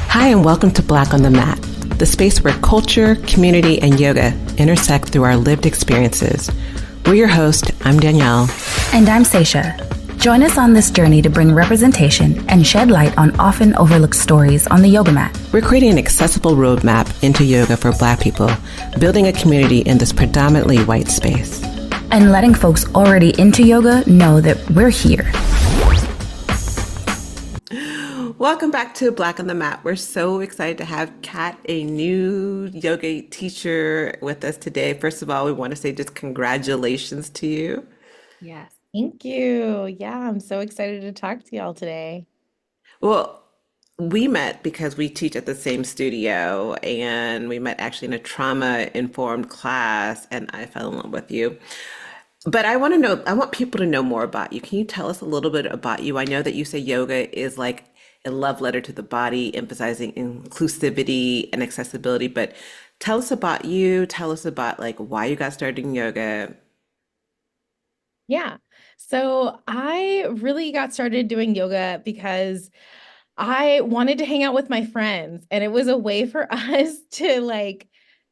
Hi, and welcome to Black on the Mat, the space where culture, community, and yoga intersect through our lived experiences. We're your host. I'm Danielle. And I'm Seisha. Join us on this journey to bring representation and shed light on often overlooked stories on the yoga mat. We're creating an accessible roadmap into yoga for Black people, building a community in this predominantly white space. And letting folks already into yoga know that we're here. Welcome back to Black on the Mat. We're so excited to have Kat, a new yoga teacher, with us today. First of all, we want to say just congratulations to you. Yes, thank you. Yeah, I'm so excited to talk to y'all today. Well, we met because we teach at the same studio, and we met actually in a trauma-informed class, and I fell in love with you. But I want people to know more about you. Can you tell us a little bit about you? I know that you say yoga is like a love letter to the body, emphasizing inclusivity and accessibility, but tell us about you. Tell us about like why you got started in yoga. Yeah, so I really got started doing yoga because I wanted to hang out with my friends, and it was a way for us to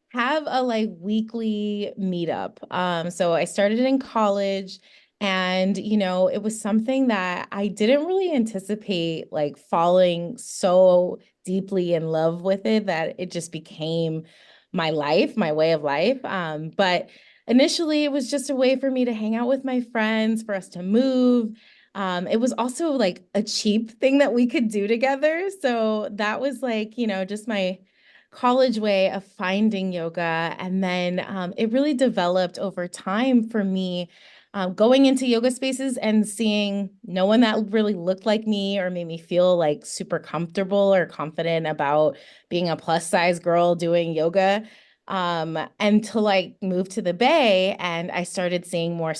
have a weekly meetup. So I started in college, and it was something that I didn't really anticipate falling so deeply in love with it that it just became my life, my way of life. But initially it was just a way for me to hang out with my friends, for us to move. It was also like a cheap thing that we could do together. So that was just my college way of finding yoga. And then it really developed over time for me, going into yoga spaces and seeing no one that really looked like me or made me feel like super comfortable or confident about being a plus size girl doing yoga. And to move to the Bay, and I started seeing more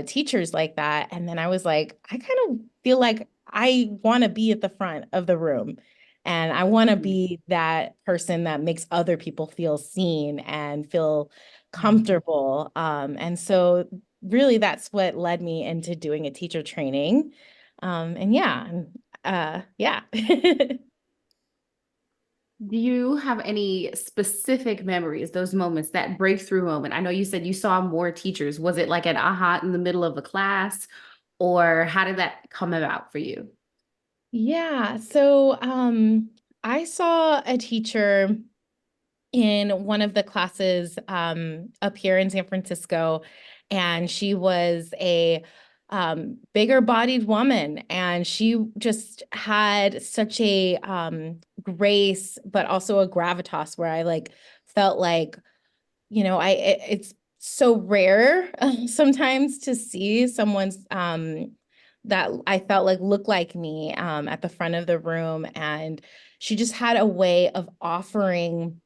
teachers like that. And then I was like, I kind of feel like I want to be at the front of the room. And I want to be that person that makes other people feel seen and feel comfortable. And so really that's what led me into doing a teacher training. And yeah, yeah. Do you have any specific memories, those moments, that breakthrough moment? I know you said you saw more teachers. Was it like an aha in the middle of a class, or how did that come about for you? Yeah. So I saw a teacher in one of the classes up here in San Francisco, and she was a bigger bodied woman, and she just had such a grace, but also a gravitas where I felt like, it's so rare sometimes to see someone's that I felt like looked like me at the front of the room. And she just had a way of offering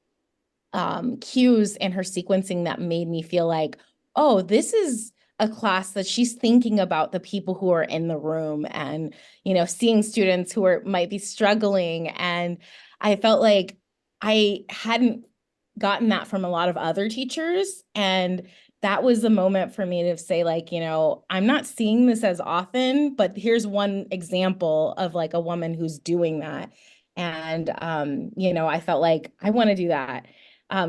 cues in her sequencing that made me feel like, oh, this is a class that she's thinking about the people who are in the room, and seeing students who might be struggling. And I felt like I hadn't gotten that from a lot of other teachers, and that was the moment for me to say, I'm not seeing this as often, but here's one example of a woman who's doing that. And I felt like I want to do that.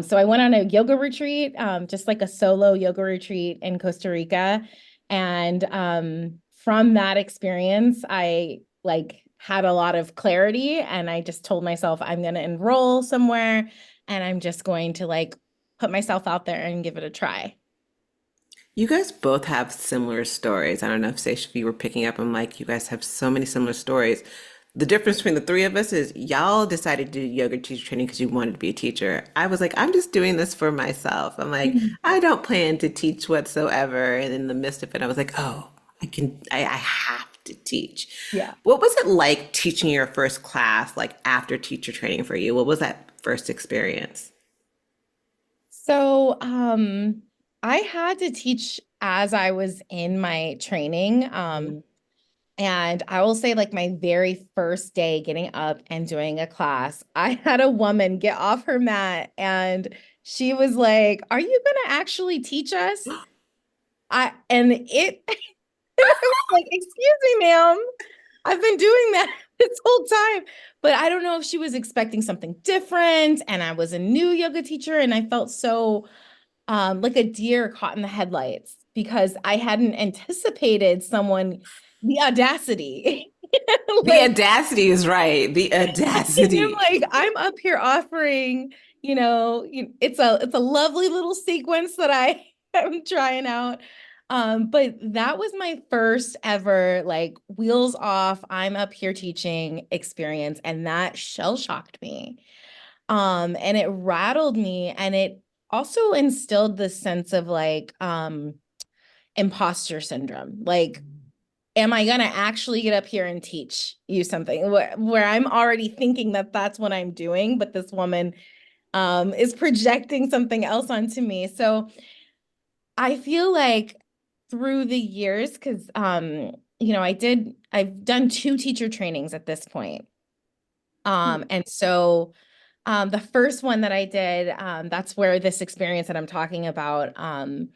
So I went on a yoga retreat, just like a solo yoga retreat in Costa Rica. And from that experience, I had a lot of clarity, and I just told myself I'm going to enroll somewhere, and I'm just going to put myself out there and give it a try. You guys both have similar stories. I don't know if Seish, if you were picking up on you guys have so many similar stories. The difference between the three of us is y'all decided to do yoga teacher training because you wanted to be a teacher. I was like, I'm just doing this for myself. I'm like, I don't plan to teach whatsoever. And in the midst of it, I was like, oh, I have to teach. Yeah. What was it like teaching your first class, after teacher training for you? What was that first experience? So I had to teach as I was in my training. And I will say, my very first day getting up and doing a class, I had a woman get off her mat, and she was like, "Are you gonna actually teach us?" And it, I was like, "Excuse me, ma'am, I've been doing that this whole time. But I don't know if she was expecting something different. And I was a new yoga teacher and I felt so like a deer caught in the headlights because I hadn't anticipated someone, the audacity. The Like, audacity is right. The I'm audacity. like, I'm up here offering, it's a lovely little sequence that I am trying out. But that was my first ever like wheels off, I'm up here teaching experience, and that shell shocked me. And it rattled me, and it also instilled this sense of like imposter syndrome. Like, am I going to actually get up here and teach you something where I'm already thinking that that's what I'm doing, but this woman is projecting something else onto me. So I feel like through the years, because I've done 2 teacher trainings at this point. And so the first one that I did, that's where this experience that I'm talking about. And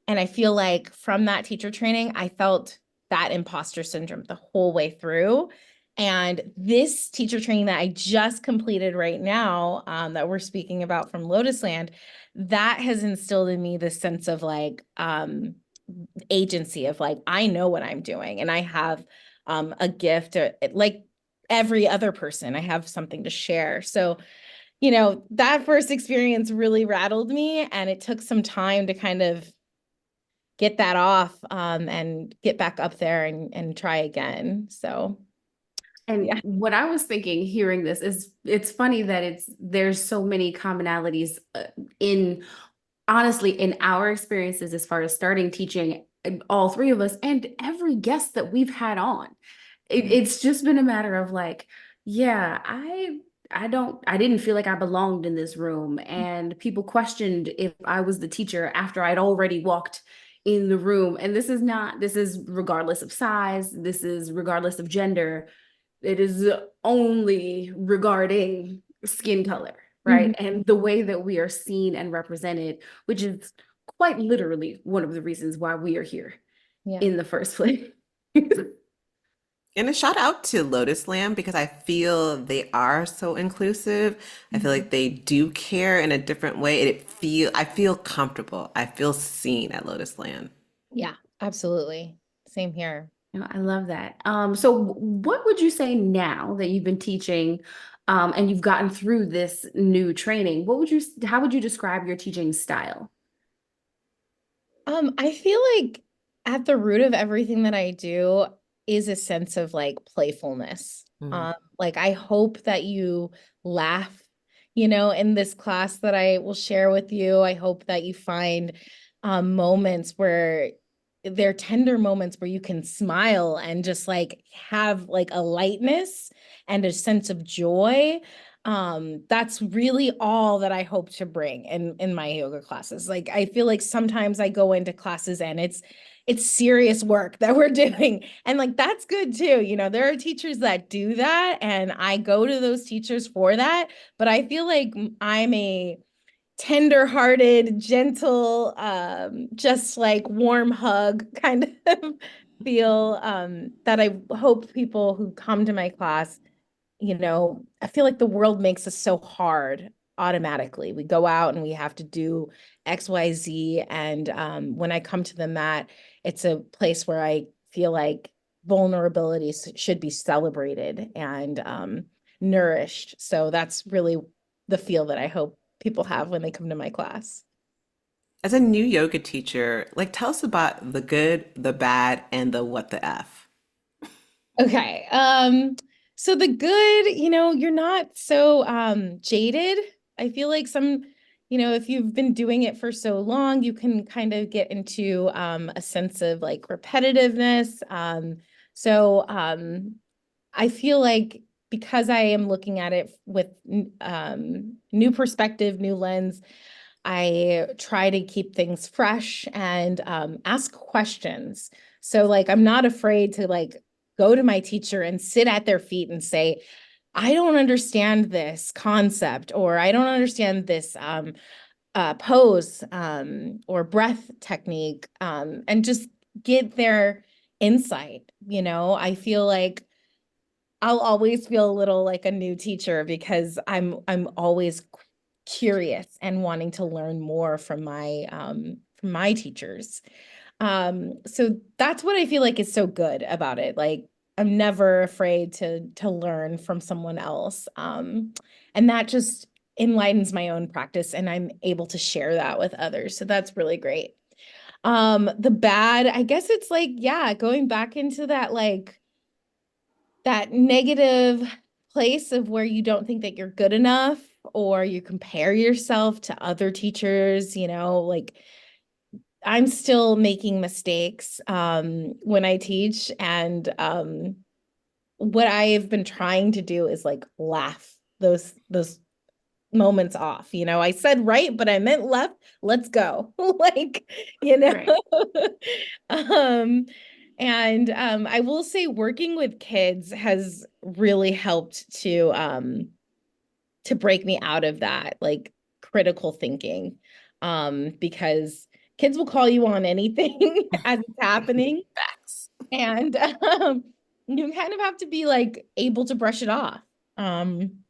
I feel like from that teacher training, I felt that imposter syndrome the whole way through. And this teacher training that I just completed right now, that we're speaking about from Lotusland, that has instilled in me this sense of like agency of like, I know what I'm doing and I have a gift, like every other person, I have something to share. So that first experience really rattled me, and it took some time to kind of get that off, and get back up there and try again. So, And yeah. what I was thinking hearing this is it's funny that there's so many commonalities in honestly in our experiences as far as starting teaching, all 3 of us and every guest that we've had on. It's just been a matter of like, yeah, I didn't feel like I belonged in this room. And people questioned if I was the teacher after I'd already walked in the room. And this is regardless of size, this is regardless of gender. It is only regarding skin color, right? Mhm. And the way that we are seen and represented, which is quite literally one of the reasons why we are here Yeah. in the first place. And a shout out to Lotusland because I feel they are so inclusive. I feel Mhm. like they do care in a different way. And I feel comfortable. I feel seen at Lotusland. Yeah, absolutely. Same here. I love that. So what would you say now that you've been teaching, and you've gotten through this new training? How would you describe your teaching style? I feel like at the root of everything that I do is a sense of like playfulness. Mm. Like I hope that you laugh, in this class that I will share with you. I hope that you find moments where they're tender moments where you can smile and just like have like a lightness and a sense of joy. That's really all that I hope to bring in my yoga classes. Like I feel like sometimes I go into classes and it's serious work that we're doing, and like that's good too. There are teachers that do that and I go to those teachers for that, but I feel like I'm a tender-hearted, gentle, just like warm hug kind of feel, that I hope people who come to my class, I feel like the world makes us so hard automatically. We go out and we have to do XYZ. And when I come to the mat, it's a place where I feel like vulnerability should be celebrated and nourished. So that's really the feel that I hope people have when they come to my class. As a new yoga teacher, like tell us about the good, the bad, and the what the F. Okay. So the good, you're not so jaded. I feel like if you've been doing it for so long, you can kind of get into a sense of like repetitiveness. So I feel like because I am looking at it with new perspective, new lens, I try to keep things fresh and ask questions. So like I'm not afraid to like go to my teacher and sit at their feet and say, I don't understand this concept, or I don't understand this pose or breath technique, and just get their insight. I feel like I'll always feel a little like a new teacher because I'm always curious and wanting to learn more from my teachers. So that's what I feel like is so good about it. Like I'm never afraid to learn from someone else. And that just enlightens my own practice and I'm able to share that with others. So that's really great. The bad, I guess it's like, yeah, going back into that like that negative place of where you don't think that you're good enough or you compare yourself to other teachers, like I'm still making mistakes when I teach. And what I've been trying to do is like laugh those moments off. I said right, but I meant left. Let's go. Like, you know. Right. um, and I will say working with kids has really helped to break me out of that like critical thinking. Because kids will call you on anything as it's happening. Facts. And you kind of have to be like able to brush it off. Um,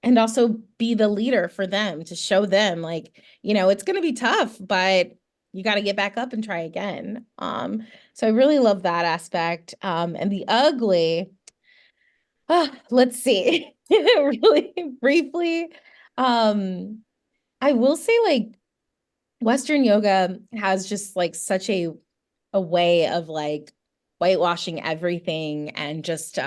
and also be the leader for them to show them like, it's going to be tough, but you got to get back up and try again. So I really love that aspect. And the ugly, let's see, really briefly. I will say like Western yoga has just like such a way of like whitewashing everything and just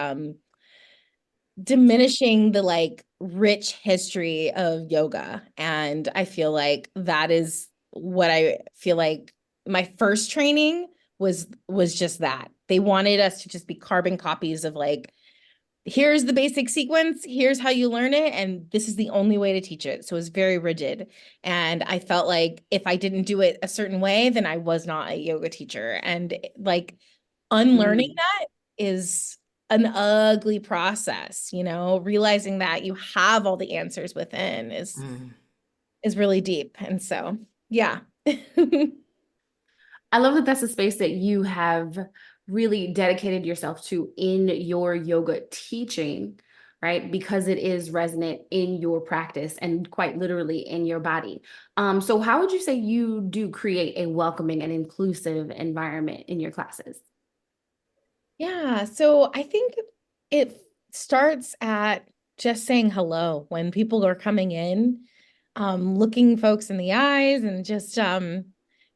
diminishing the like rich history of yoga. And I feel like that is what I feel like my first training was just that. They wanted us to just be carbon copies of like, here's the basic sequence, here's how you learn it, and this is the only way to teach it. So it was very rigid. And I felt like if I didn't do it a certain way, then I was not a yoga teacher. And like unlearning Mm. that is an ugly process, realizing that you have all the answers within Mm. is really deep. And so, yeah. I love that that's a space that you have really dedicated yourself to in your yoga teaching, right? Because it is resonant in your practice and quite literally in your body. So how would you say you do create a welcoming and inclusive environment in your classes? Yeah, so I think it starts at just saying hello when people are coming in, looking folks in the eyes and just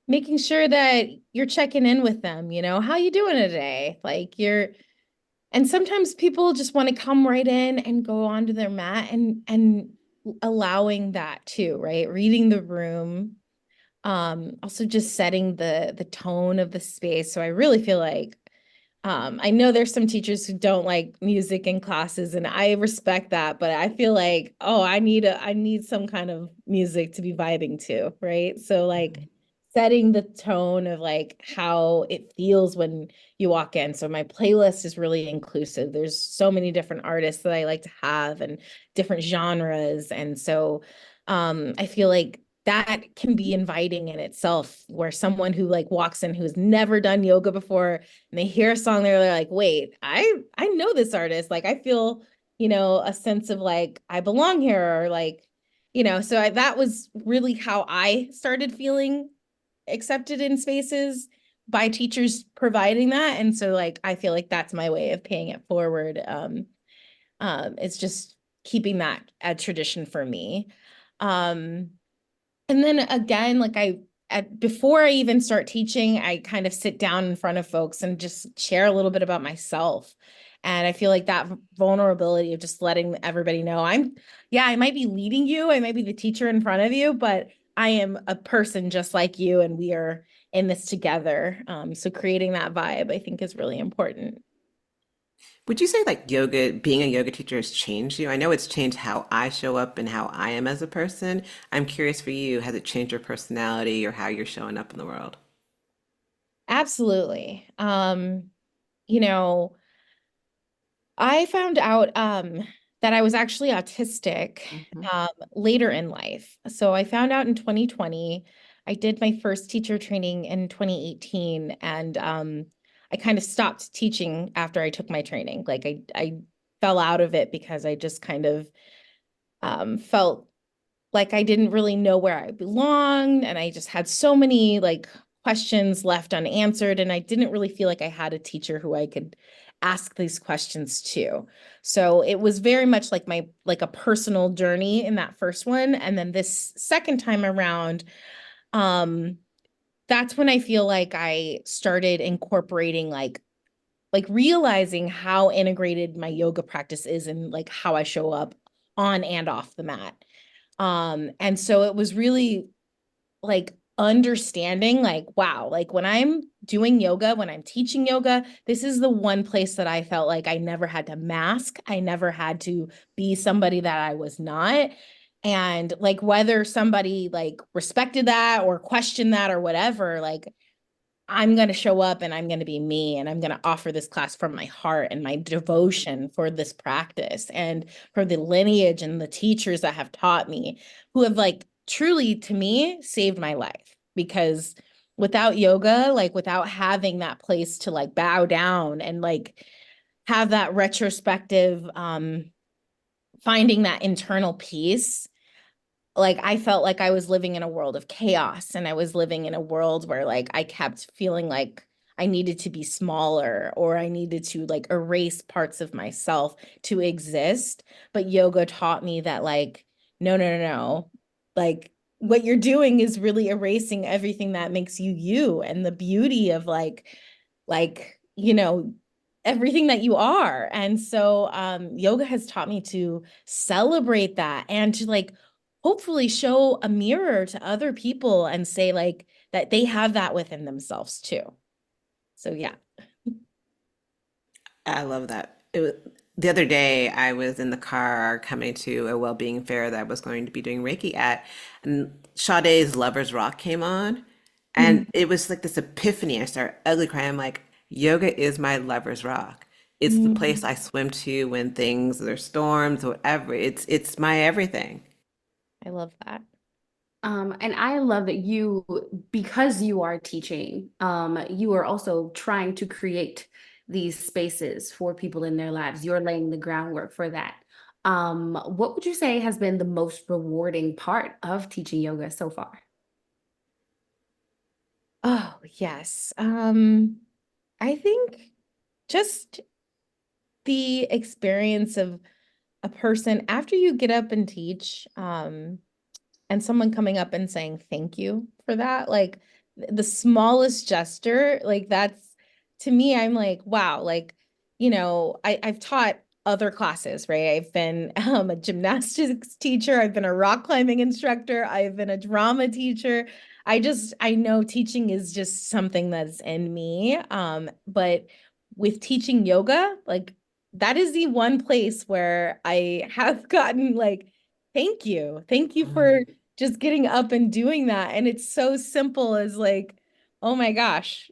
making sure that you're checking in with them, how you doing today? Like and sometimes people just want to come right in and go onto their mat and allowing that too, right? Reading the room, also just setting the tone of the space. So I really feel like I know there's some teachers who don't like music in classes, and I respect that, but I feel like, oh, I need some kind of music to be vibing to, right? So like setting the tone of like how it feels when you walk in. So my playlist is really inclusive. There's so many different artists that I like to have and different genres. And so I feel like that can be inviting in itself, where someone who like walks in who's never done yoga before and they hear a song, they're like, wait, I know this artist. Like I feel, a sense of like I belong here, or like, so that was really how I started feeling accepted in spaces by teachers providing that. And so like I feel like that's my way of paying it forward. It's just keeping that a tradition for me. Um, and then again, like before I even start teaching, I kind of sit down in front of folks and just share a little bit about myself. And I feel like that vulnerability of just letting everybody know yeah, I might be leading you, I might be the teacher in front of you, but I am a person just like you, and we are in this together. So creating that vibe, I think, is really important. Would you say like yoga, being a yoga teacher has changed you? I know it's changed how I show up and how I am as a person. I'm curious for you, has it changed your personality or how you're showing up in the world? Absolutely. You know, I found out that I was actually autistic Hmm. later in life. So I found out in 2020. I did my first teacher training in 2018, and I kind of stopped teaching after I took my training. Like I fell out of it because I just kind of felt like I didn't really know where I belonged, and I just had so many like questions left unanswered, and I didn't really feel like I had a teacher who I could ask these questions to. So it was very much like my like a personal journey in that first one, and then this second time around, um that's when I feel like I started incorporating like realizing how integrated my yoga practice is and like how I show up on and off the mat. And so it was really like understanding like, wow, like when I'm doing yoga, when I'm teaching yoga, this is the one place that I felt like I never had to mask. I never had to be somebody that I was not. And like whether somebody like respected that or questioned that or whatever, like I'm going to show up and I'm going to be me and I'm going to offer this class from my heart and my devotion for this practice and for the lineage and the teachers that have taught me who have like truly to me saved my life because without yoga, like without having that place to like bow down and like have that retrospective finding that internal peace, like I felt like I was living in a world of chaos and I was living in a world where like I kept feeling like I needed to be smaller or I needed to like erase parts of myself to exist. But yoga taught me that like, no, no, no, no. Like what you're doing is really erasing everything that makes you you and the beauty of everything that you are. And so yoga has taught me to celebrate that and to like hopefully show a mirror to other people and say like that they have that within themselves too. So yeah. I love that. The other day, I was in the car coming to a well-being fair that I was going to be doing Reiki at, and Sade's Lover's Rock came on, and it was like this epiphany. I started ugly crying. I'm like, yoga is my lover's rock. It's the place Mhm. I swim to when things, there's storms, whatever. It's my everything. I love that. And I love that you, because you are teaching, you are also trying to create these spaces for people in their lives. You're laying the groundwork for that. What would you say has been the most rewarding part of teaching yoga so far? Oh, yes. I think just the experience of a person after you get up and teach, and someone coming up and saying thank you for that, like the smallest gesture, like that's to me, I'm like, wow, like, I've taught other classes, right? I've been a gymnastics teacher, I've been a rock climbing instructor, I've been a drama teacher. I know teaching is just something that's in me. But with teaching yoga, like that is the one place where I have gotten like, thank you. Thank you for just getting up and doing that. And it's so simple as like, oh my gosh,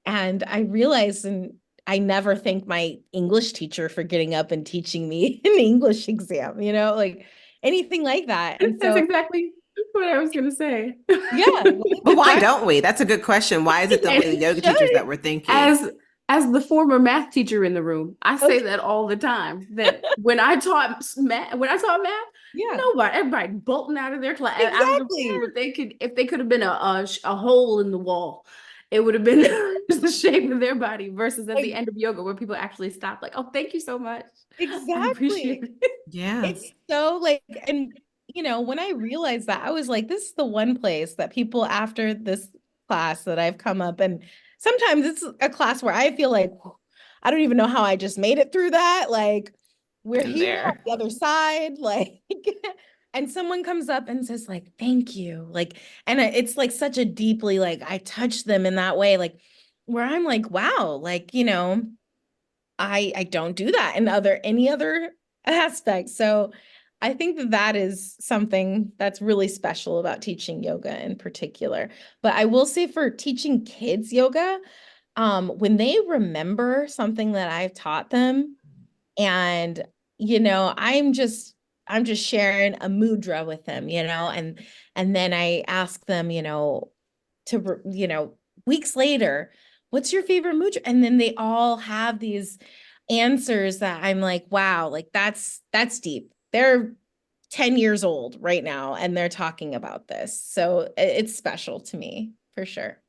and I realized and I never thank my English teacher for getting up and teaching me an English exam, like anything like that. And That's so, exactly what I was going to say. yeah, right? But Because why that's don't we? That's a good question. Why is it as only the you yoga teachers should. that we're thinking? As the former math teacher in the room, I say Okay. that all the time. That when I taught math, Yeah, everybody bolting out of their class, out of the room. exactly. If they could have been a hole in the wall, it would have been the shape of their body. Versus at the Like, end of yoga, where people actually stop, like, "Oh, thank you so much, I appreciate exactly. it." Yeah. It's so like, and when I realized that, I was like, this is the one place that people after this class that I've come up, and sometimes it's a class where I feel like I don't even know how I just made it through that. Like, we're Been here on there. the other side, like, and someone comes up and says, like, thank you. Like, and it's like such a deeply, like, I touch them in that way, like, where I'm like, wow, like, I don't do that in any other aspect. So I think that that is something that's really special about teaching yoga in particular. But I will say for teaching kids yoga, when they remember something that I've taught them, and I'm just sharing a mudra with them, and then I ask them, weeks later, what's your favorite mudra? And then they all have these answers that I'm like, wow, like that's deep. They're 10 years old right now and they're talking about this. So it's special to me for sure.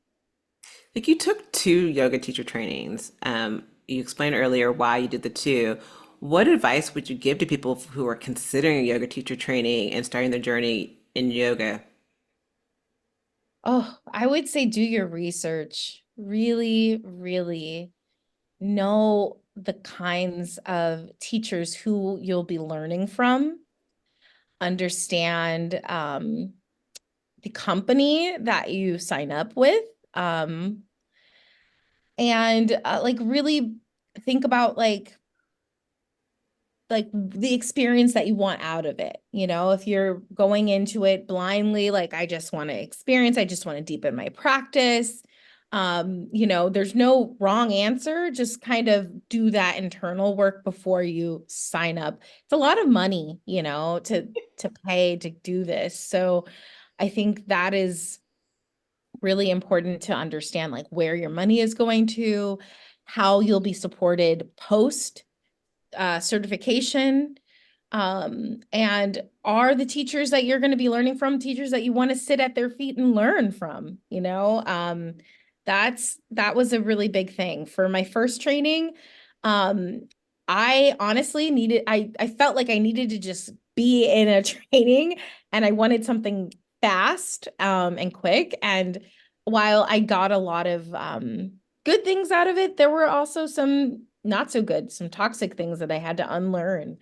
Like you took two yoga teacher trainings. You explained earlier why you did the two. What advice would you give to people who are considering a yoga teacher training and starting their journey in yoga? Oh, I would say do your research. Really, really know the kinds of teachers who you'll be learning from. Understand the company that you sign up with. Um, and like really think about like the experience that you want out of it. You know, if you're going into it blindly, like I just want to experience, I just want to deepen my practice. You know, there's no wrong answer. Just kind of do that internal work before you sign up. It's a lot of money, you know, to pay to do this. So I think that is really important to understand like where your money is going to, how you'll be supported post certification, and are the teachers that you're going to be learning from teachers that you want to sit at their feet and learn from, you know? That was a really big thing for my first training. I honestly I felt like I needed to just be in a training and I wanted something fast and quick. And while I got a lot of good things out of it, there were also some not so good, some toxic things that I had to unlearn.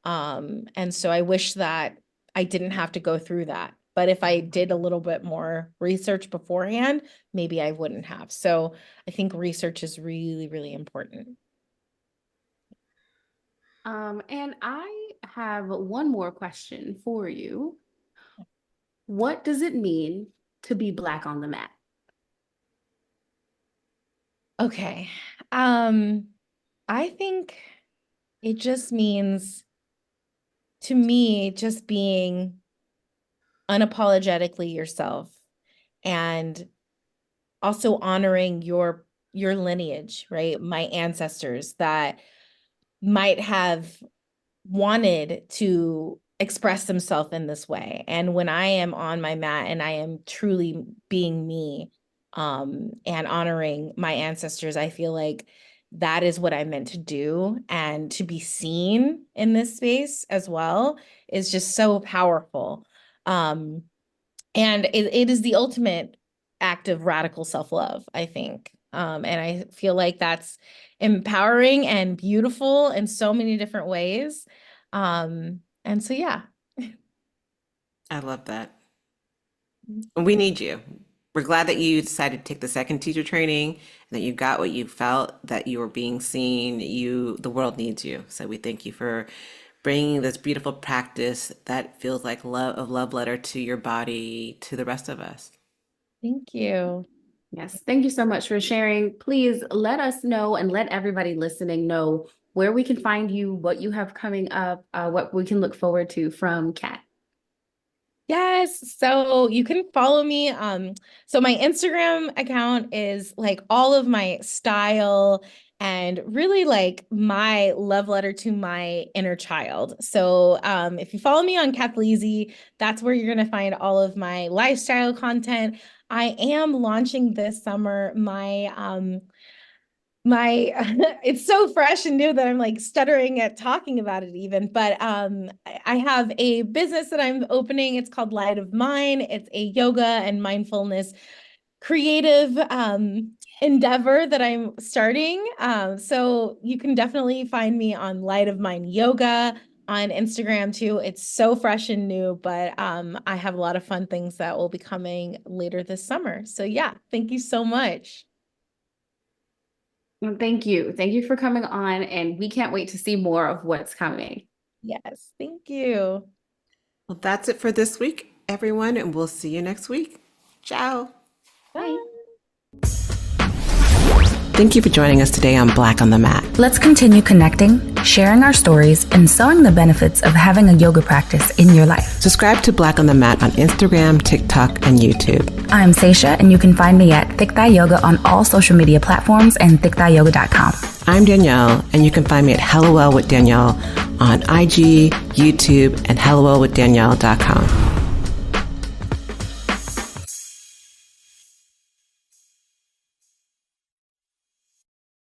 And so I wish that I didn't have to go through that. But if I did a little bit more research beforehand, maybe I wouldn't have. So I think research is really, really important. And I have one more question for you. What does it mean to be Black on the mat? Okay. Um, I think it just means to me just being unapologetically yourself and also honoring your lineage, right? My ancestors that might have wanted to express themselves in this way. And when I am on my mat and I am truly being me, and honoring my ancestors, I feel like that is what I'm meant to do. And to be seen in this space as well is just so powerful. Um, and it is the ultimate act of radical self-love, I think. And I feel like that's empowering and beautiful in so many different ways. And so, yeah. I love that. We need you. We're glad that you decided to take the second teacher training and that you got what you felt, that you were being seen. The world needs you. So we thank you for bringing this beautiful practice that feels like love, a love letter to your body, to the rest of us. Thank you. Yes, thank you so much for sharing. Please let us know and let everybody listening know where we can find you, what you have coming up, what we can look forward to from Kat. Yes. So you can follow me. So my Instagram account is like all of my style and really like my love letter to my inner child. So if you follow me on Kathleezy, that's where you're gonna find all of my lifestyle content. I am launching this summer my it's so fresh and new that I'm like stuttering at talking about it even, but I have a business that I'm opening. It's called LightofMine. It's a yoga and mindfulness creative endeavor that I'm starting. So you can definitely find me on LightofMine Yoga on Instagram too. It's so fresh and new, but I have a lot of fun things that will be coming later this summer. So yeah, thank you so much. Well, thank you. Thank you for coming on, and we can't wait to see more of what's coming. Yes, thank you. Well, that's it for this week, everyone, and we'll see you next week. Ciao. Bye. Bye. Thank you for joining us today on Black on the Mat. Let's continue connecting, sharing our stories, and sowing the benefits of having a yoga practice in your life. Subscribe to Black on the Mat on Instagram, TikTok, and YouTube. I'm Seisha, and you can find me at Thick Thigh Yoga on all social media platforms and thickthighyoga.com. I'm Danielle, and you can find me at HelloWell with Danielle on IG, YouTube, and HelloWellWithDanielle.com.